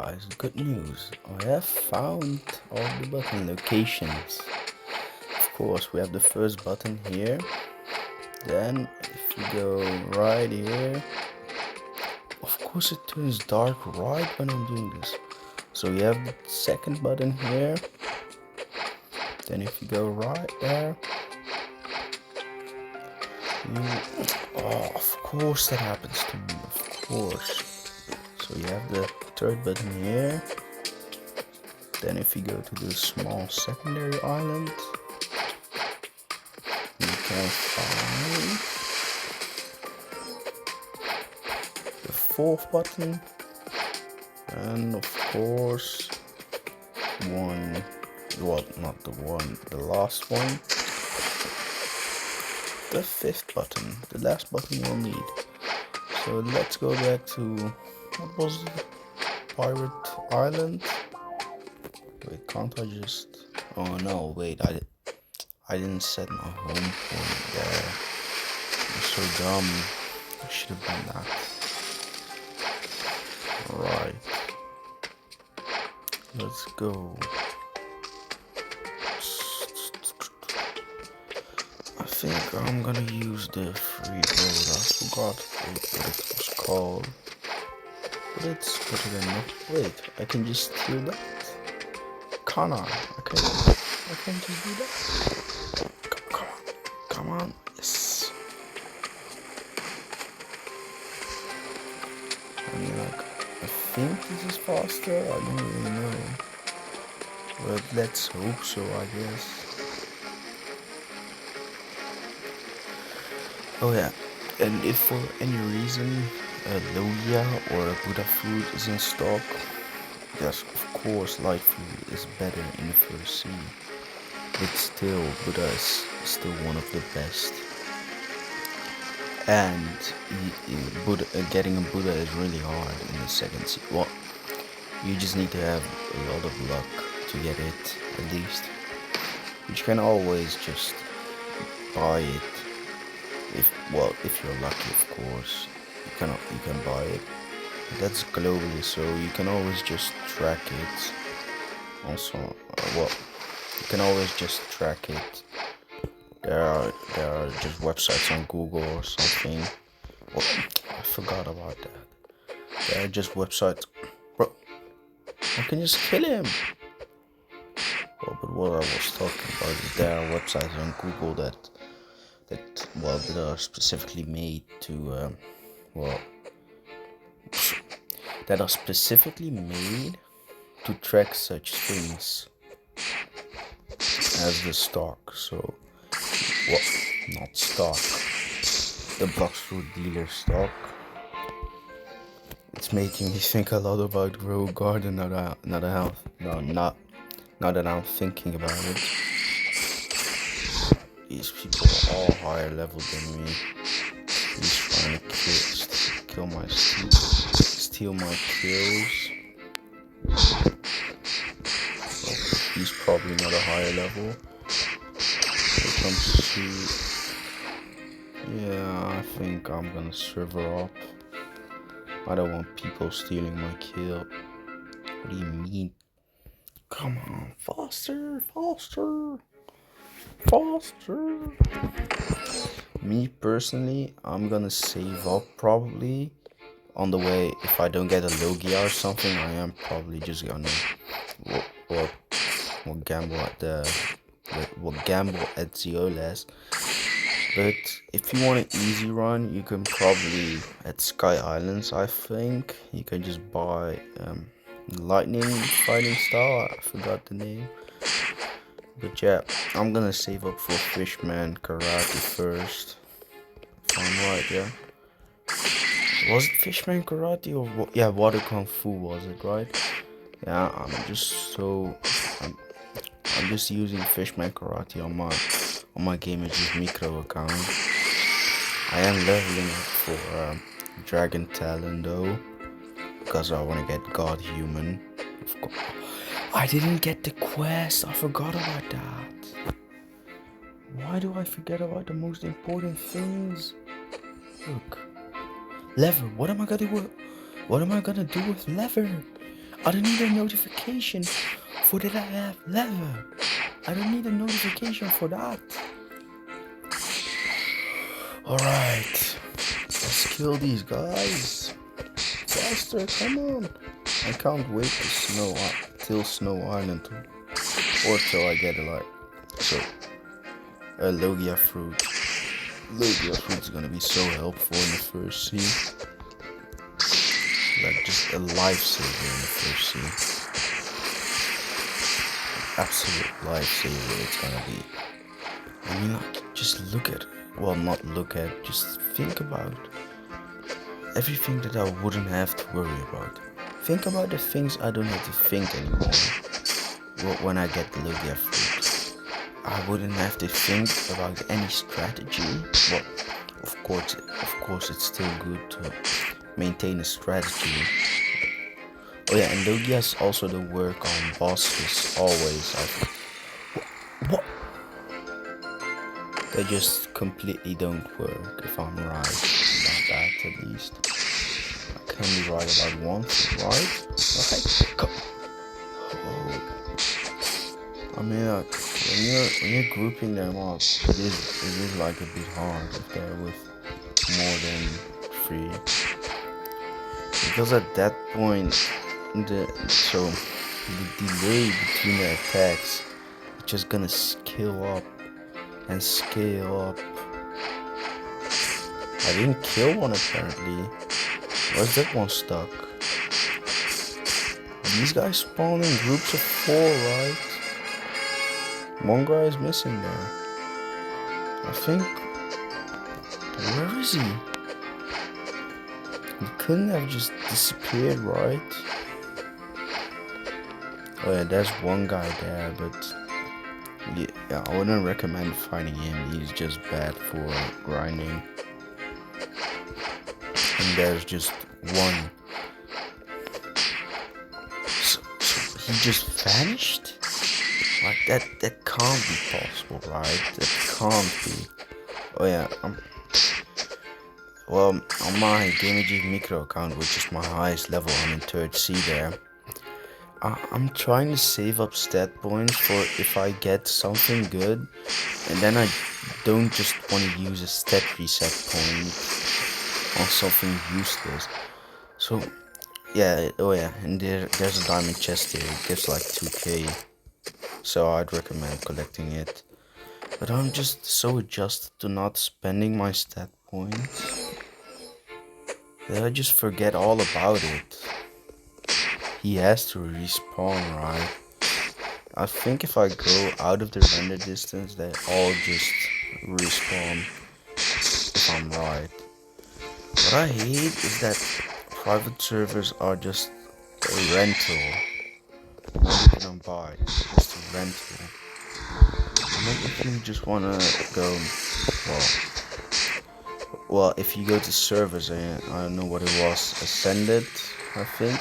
guys, good news. I have found all the button locations. Of course, we have the first button here. Then, if you go right here, of course it turns dark right when I'm doing this. So you have the second button here. Then if you go right there, of course that happens to me, of course. So you have the third button here. Then if you go to the small secondary island, you can find the fourth button, and of course the last one, the fifth button, the last button you'll need. So let's go back to, what was it? Pirate Island. Wait, can't I just, oh no, wait, I didn't set my home point there. I'm so dumb. I should have done that. Alright. Let's go. I think I'm gonna use the free road. I forgot what it was called. But it's good enough. Wait, I can just steal that? Can't I? I can't just do that. Come on. Yes. I mean, I think this is faster. I don't really know. But let's hope so, I guess. Oh yeah, and if for any reason a Logia or a Buddha food is in stock, yes, of course, light food is better in the first sea. But still, Buddha is still one of the best. And getting a Buddha is really hard in the second sea. Well, you just need to have a lot of luck to get it, at least. But you can always just buy it. If you're lucky, of course, you can buy it. That's globally, so you can always just track it. Also, you can always just track it. There are just websites on Google or something. Oh, I forgot about that. There are just websites. Bro, I can just kill him. Well, but what I was talking about is there are websites on Google that are specifically made to that are specifically made to track such things as the stock. So, not stock, the Blox fruit dealer stock. It's making me think a lot about Grow Garden now that I'm thinking about it. These people are all higher level than me. He's trying to steal my kills. Well, he's probably not a higher level. When it comes to, yeah, I think I'm gonna server up. I don't want people stealing my kill. What do you mean? Come on, faster. Me personally, I'm gonna save up probably on the way. If I don't get a Logia or something, I am probably just gonna gamble at Zeolas. But if you want an easy run, you can probably at Sky Islands. I think you can just buy lightning fighting style. I forgot the name. But yeah, I'm gonna save up for Fishman Karate first. If I'm right, yeah. Was it Fishman Karate or what? Yeah, Water Kung Fu was it, right? Yeah, I'm just using Fishman Karate on my Gamers Micro account. I am leveling up for Dragon Talon though, because I want to get God Human. Of course. I didn't get the quest. I forgot about that. Why do I forget about the most important things? Look, lever. What am I gonna do with lever? I don't need a notification for that I have level. I don't need a notification for that. Alright. Let's kill these guys. Faster, come on. I can't wait till Snow Island. Or till I get a Logia fruit. Logia fruit is gonna be so helpful in the first scene. Like just a lifesaver in the first scene. Absolute lifesaver it's gonna be. I mean, like, just look at, well, not look at, just think about everything that I wouldn't have to worry about. Think about the things I don't have to think anymore when I get the Logia fruit. I wouldn't have to think about any strategy. Well, of course, it's still good to maintain a strategy. Oh yeah, and Logias also the work on bosses always. What? They just completely don't work, if I'm right about that at least. I can be right about one thing, right? Right? Come. Oh. I mean, when you're grouping them up, it is like a bit hard if they're with more than 3. Because at that point, the delay between the attacks is just gonna scale up and scale up. I didn't kill one apparently. Why's that one stuck? These guys spawn in groups of 4, right? One guy is missing there. I think. Where is he? He couldn't have just disappeared, right? Oh yeah, there's one guy there, but yeah, I wouldn't recommend fighting him. He's just bad for grinding. And there's just one. So he just vanished? Like that can't be possible, right? That can't be. Oh yeah, well, on my GameG micro account, which is my highest level, I'm in 3rd C there. I'm trying to save up stat points for if I get something good, and then I don't just want to use a stat reset point on something useless. So yeah, oh yeah, and there's a diamond chest here. It gives like 2k, so I'd recommend collecting it. But I'm just so adjusted to not spending my stat points that I just forget all about it. He has to respawn, right? I think if I go out of the render distance, they all just respawn, if I'm right. What I hate is that private servers are just a rental. Not even a buy, just a rental. And then if you just wanna go, well, if you go to servers, I don't know what it was, Ascended, I think.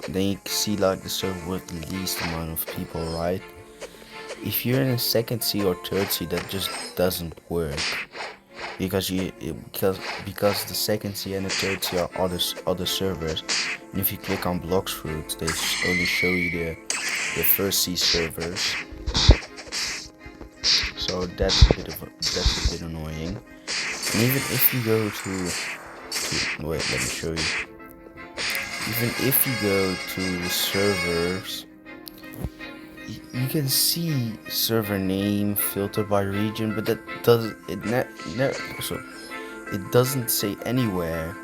Then you can see like the server with the least amount of people, right? If you're in a 2nd C or 3rd C, that just doesn't work, because the 2nd C and the 3rd C are other servers, and if you click on Blox fruits, they only show you the 1st C servers. So that's a bit annoying. And even if you go to wait, let me show you. Even if you go to the servers, you can see server name filtered by region, but that it doesn't say anywhere.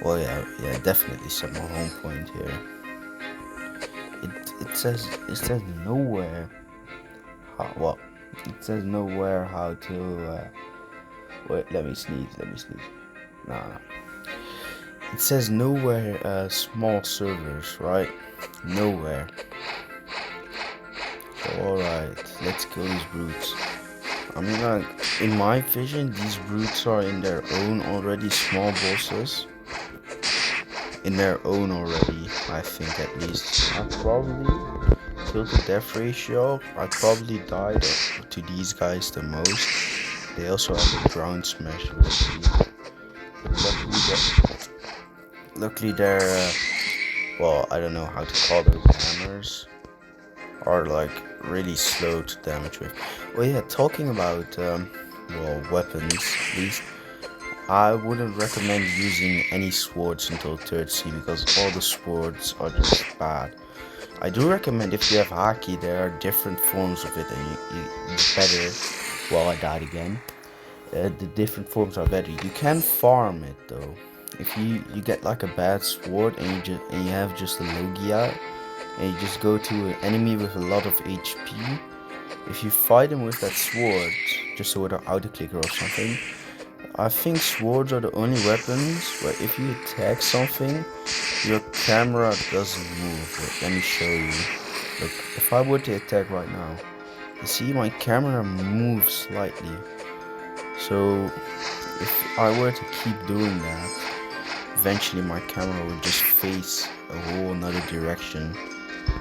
Well, yeah, definitely set my home point here. It says nowhere. It says nowhere how to. Wait, let me sneeze. Nah. It says nowhere small servers, right? Nowhere. So alright, let's kill these brutes. I mean, like, in my vision, these brutes are in their own already small bosses. In their own already, I think at least. I probably killed the death ratio. I probably died to these guys the most. They also have a ground smash ability. Luckily, well, I don't know how to call those hammers, are like really slow to damage with. Well, yeah, talking about well, weapons at least, I wouldn't recommend using any swords until 3rd sea because all the swords are just bad. I do recommend if you have haki, there are different forms of it, and it's better. Well, I died again. The different forms are better. You can farm it though. If you get like a bad sword and you have just a logia, and you just go to an enemy with a lot of HP. If you fight him with that sword, just with an auto clicker or something, I think swords are the only weapons where if you attack something, your camera doesn't move. Wait, let me show you. Look, if I were to attack right now, you see my camera moves slightly. So if I were to keep doing that, eventually my camera would just face a whole another direction.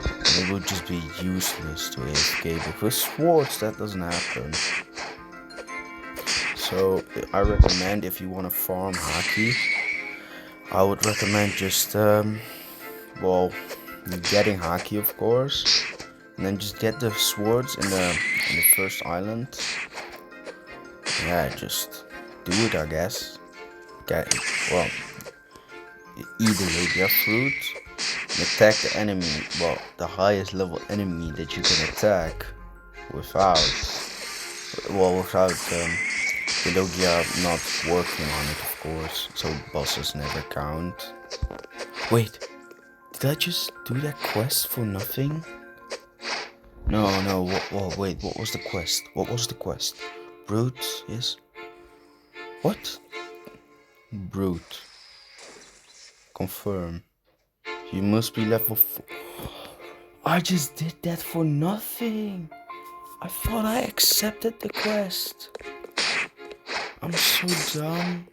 And it would just be useless to AFK, but with swords that doesn't happen. So I recommend if you want to farm haki, I would recommend just well, getting haki of course, and then just get the swords in the first island. Yeah, just do it, I guess. Get well, eat the logia fruit and attack the enemy. Well, the highest level enemy that you can attack without the logia not working on it, of course, so bosses never count. Wait, did I just do that quest for nothing? No, wait, what was the quest? What was the quest? Brute, yes? What? Brute. Confirm. You must be level 4. I just did that for nothing. I thought I accepted the quest. I'm so dumb.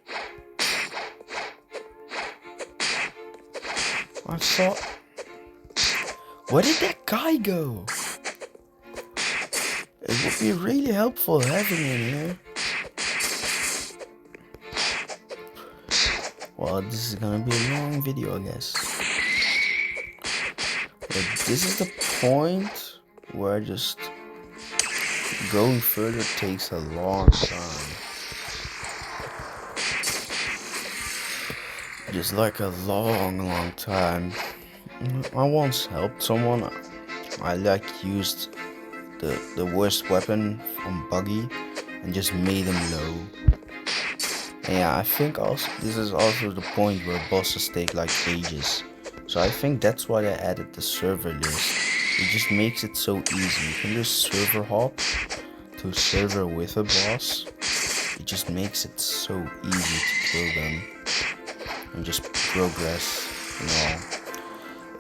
I thought... Where did that guy go? It would be really helpful having him here. Well, this is gonna be a long video, I guess. But this is the point where just going further takes a long time. Just like a long time. I once helped someone. I used the worst weapon from Buggy and just made him low. And yeah, I think also this is also the point where bosses take like ages. So I think that's why they added the server list. It just makes it so easy. You can just server hop to a server with a boss. It just makes it so easy to kill them and just progress, you know.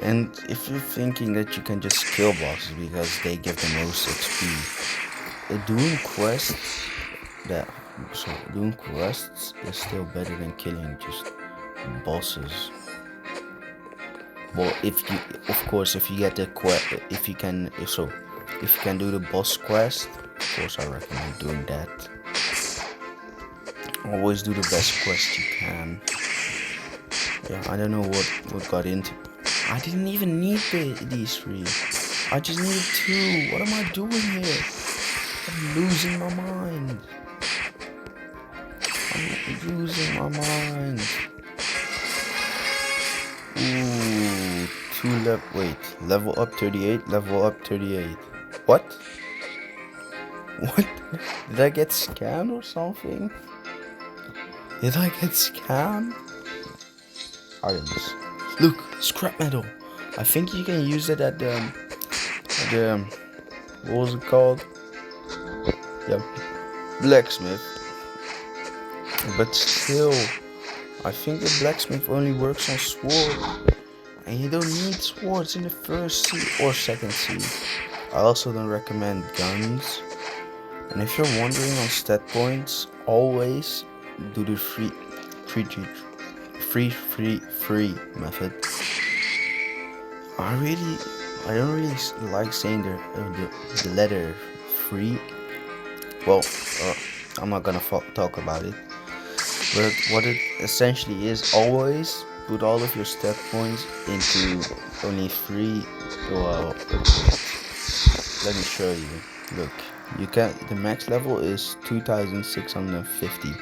And if you're thinking that you can just kill bosses because they give the most XP, doing quests is still better than killing just bosses. Well, if you get the quest, if you can do the boss quest, of course I recommend doing that. Always do the best quest you can. Yeah, I don't know what got into. I didn't even need these 3. I just needed 2. What am I doing here? I'm losing my mind. Ooh, level up 38, level up 38. What? What? Did I get scammed or something? Did I get scammed? Items. Look, scrap metal. I think you can use it at the what was it called? Yeah, blacksmith. But still, I think the blacksmith only works on sword, and you don't need swords in the 1st sea or 2nd sea. I also don't recommend guns. And if you're wondering on stat points, always do the free method. I don't really like saying the letter free. Well, I'm not gonna talk about it. But what it essentially is, always put all of your stat points into only 3. Well, let me show you. Look, you can. The max level is 2,650.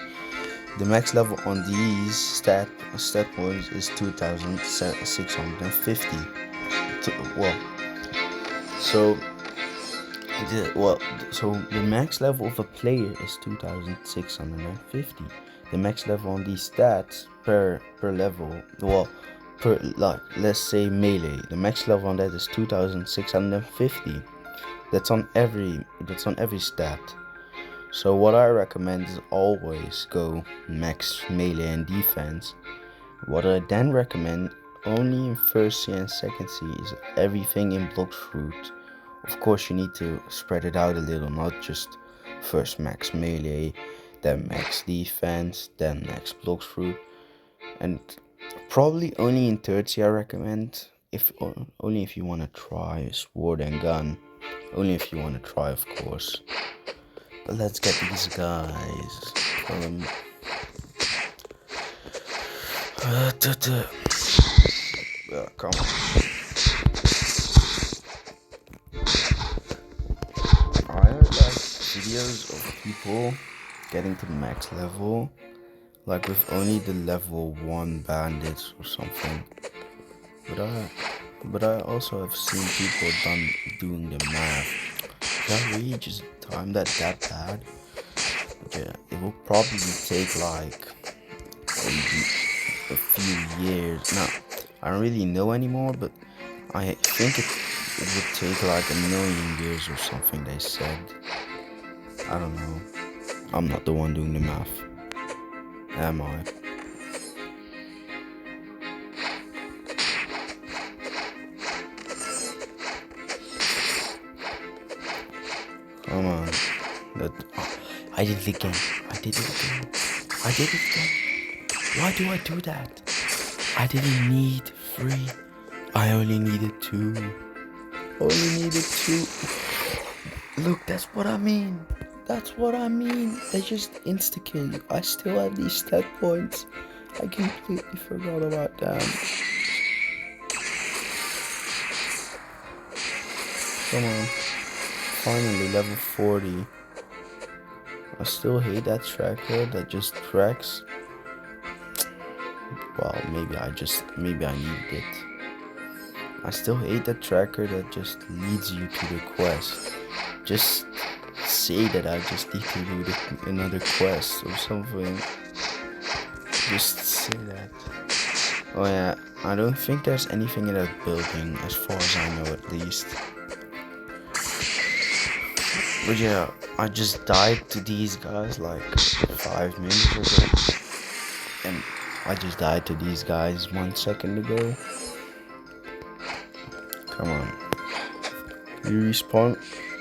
The max level on these stat points is 2,650. Well, so so the max level of a player is 2,650. The max level on these stats per level, per, like, let's say melee, the max level on that is 2,650. That's on every stat. So what I recommend is always go max melee and defense. What I then recommend only in first C and second C is everything in Blox route. Of course, you need to spread it out a little, not just first max melee, then max defense, then max Blox route, and probably only in third C I recommend, only if you want to try sword and gun, only if you want to try, of course. But let's get these guys. Come on. I heard like videos of people getting to max level, like with only the level 1 bandits or something. But I also have seen people doing the math. Can I really just time that bad? Yeah, it will probably take like a few years. Now, I don't really know anymore, but I think it would take like 1,000,000 years or something, they said. I don't know. I'm not the one doing the math. Am I? Come on. I did it again. Why do I do that? I didn't need 3. I only needed 2. Look, that's what I mean. They just insta-kill you. I still have these stat points. I completely forgot about them. Come on. Finally, level 40. I still hate that tracker that just tracks. Well, maybe I needed it. I still hate that tracker that just leads you to the quest. Just say that I just need to do another quest or something. Just say that. Oh yeah, I don't think there's anything in that building, as far as I know at least. But yeah, I just died to these guys like 5 minutes ago. And I just died to these guys 1 second ago. Come on. You respawn?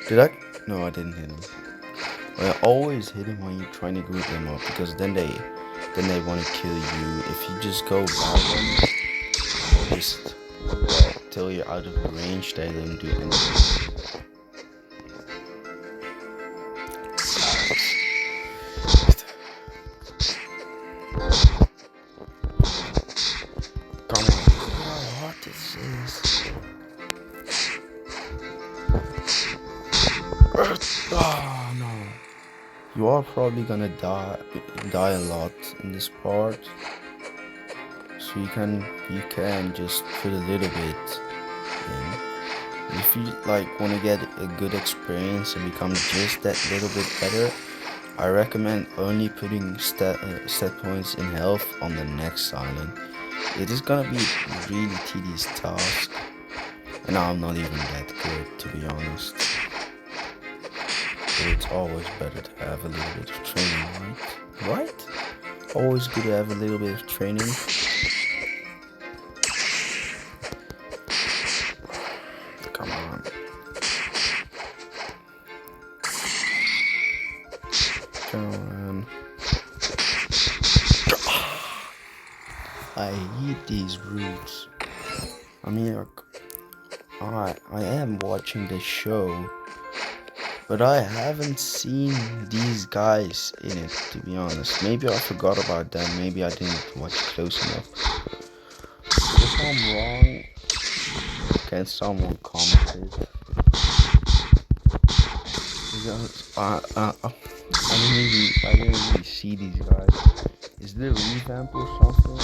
Did I? No, I didn't hit him. I always hit him when you're trying to group them up, because then they want to kill you. If you just go by them, just till you're out of range, they don't do anything. Come on, look how hard this is. Oh no. You are probably gonna die a lot in this part. So you can just put a little bit in. If you want to get a good experience and become just that little bit better, I recommend only putting stat points in health on the next island. It is gonna be a really tedious task, and I'm not even that good, to be honest. But it's always better to have a little bit of training, right? Always good to have a little bit of training. Come on. I hate these routes. I mean, I am watching the show, but I haven't seen these guys in it, to be honest. Maybe I forgot about them, maybe I didn't watch close enough. I'm wrong, can someone comment it? Because I didn't really see these guys. Is there a revamp or something?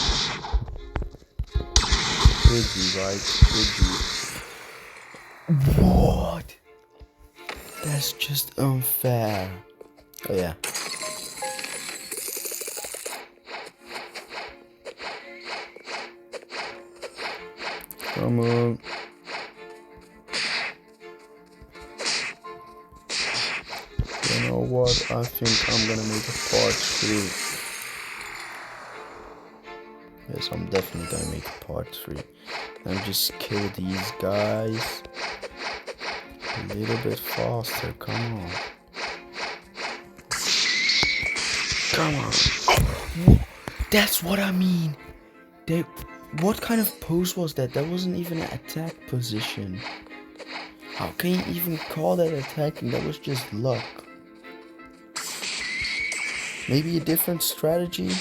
Could be, right? Could be. What? That's just unfair. Oh yeah. Come on. You know what? I think I'm gonna make a part 3. Yes, I'm definitely gonna make a part 3. And just kill these guys a little bit faster. Come on. Come on. Oh, that's what I mean. What kind of pose was that? That wasn't even an attack position. How can you even call that attacking? That was just luck. Maybe a different strategy?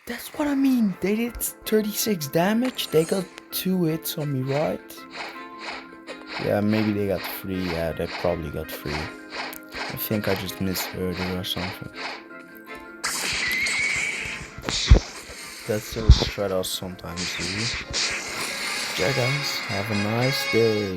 That's what I mean. They did 36 damage. They got 2 hits on me, right? Yeah, maybe they got 3. Yeah, they probably got 3. I think I just misheard it or something. That's so Stratos sometimes do. Yeah guys, have a nice day.